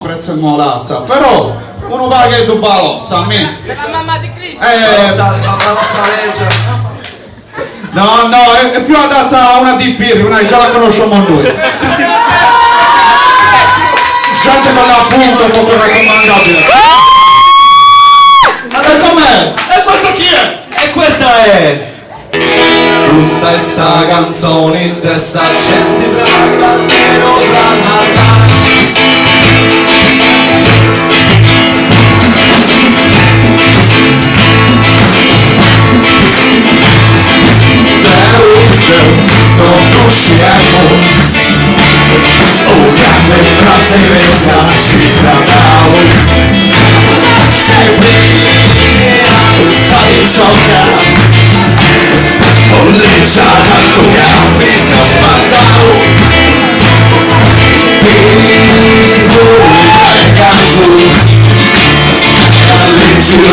prezzo molata, però uno paga e due balossa a me. Per la mamma di Cristo. La nostra legge. No, è più adatta a una di Pirri, una che già la conosciamo noi. Gente con la punta, proprio raccomandabile. Allora com'è? E questo chi è? E questa è questa è sta canzone di sta gente brava nero tra la non usciamo o grande prazzevezza ci stavamo c'è via questa di gioca ho leggiata ancora mi sto spantato vivo ragazzo all'ingiro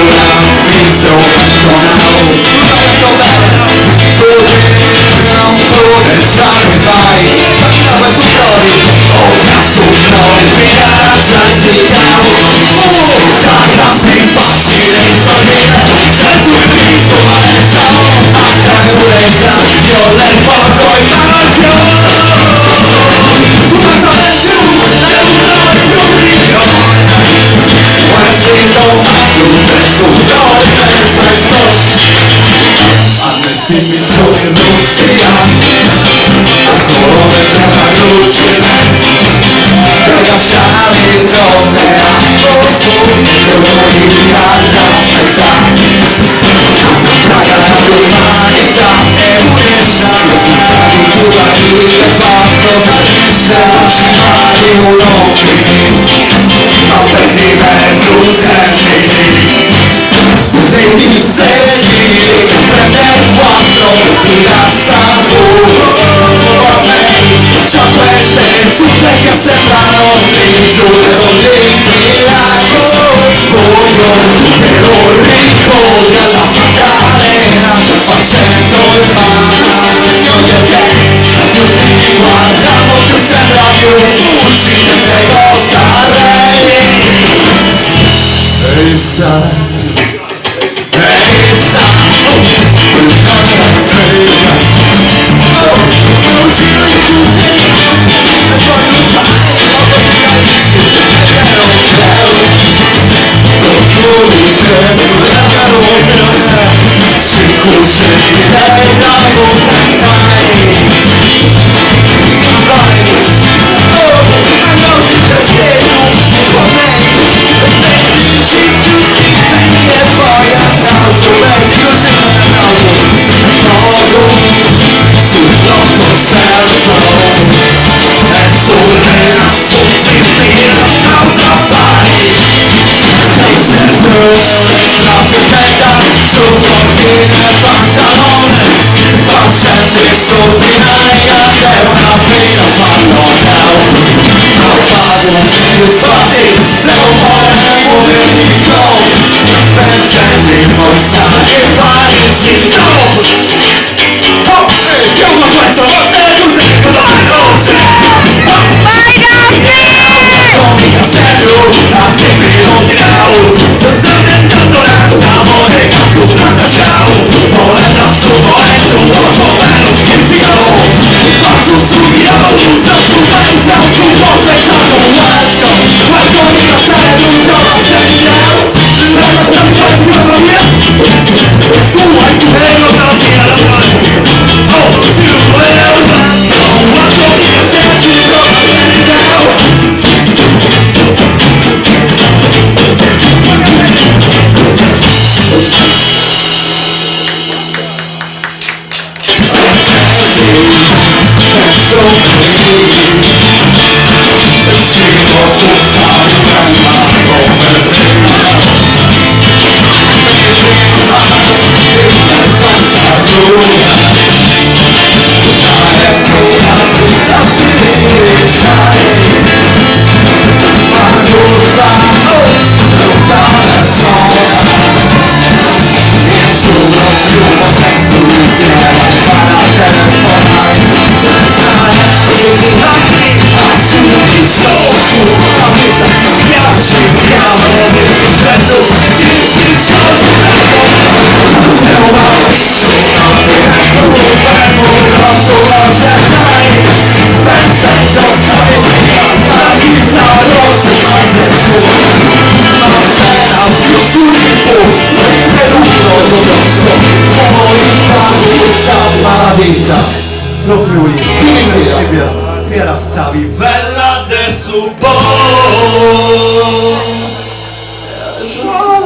mi sono abbandonato Charlie vai, cammina questo flori, oh cazzo flori, minaccia si chiama, ragazzi facile, sorride, Gesù Cristo maleggiamo, anche la durezza, io le porto in mano, su mezzo del giù, le uso il più milione, vuole sento mai un nessuno, pensa e scosci, a me si mi giorni Russia, colore della luce per lasciarmi donne a poco dolori di casa metà paga l'umanità e un'essa di giovanile quando fallisce mari uomini ma per livello sentiti dei dissesti prende il quattro la saluto a me c'ha queste zuppe che sembrano stringiure con l'infilato però ricco della Maddalena facendo il bagno perché più ti guardiamo più sembra più uccide Costa Rey e sai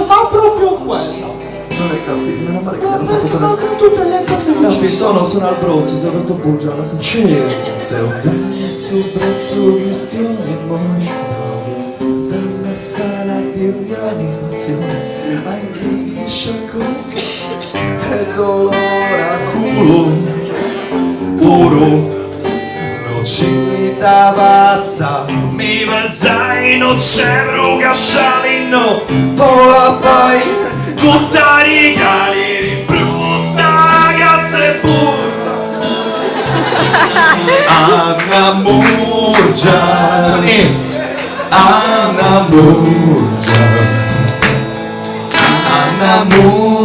Ma proprio quello. Non hai capito, meno male che hanno fatto Ma con tutte le donne no, sono al Brozzo, si è rotto bugiarla. Certo. Su brezzo che storia muore dalla sala di rianimazione ai sciacquoni e dolore a culo puro nocida pazza mi vasai non c'è bruca scialino pola pai tutta rigali brutta cazzo e burra Anna Murgiani Anna Murgiani Anna Murgiani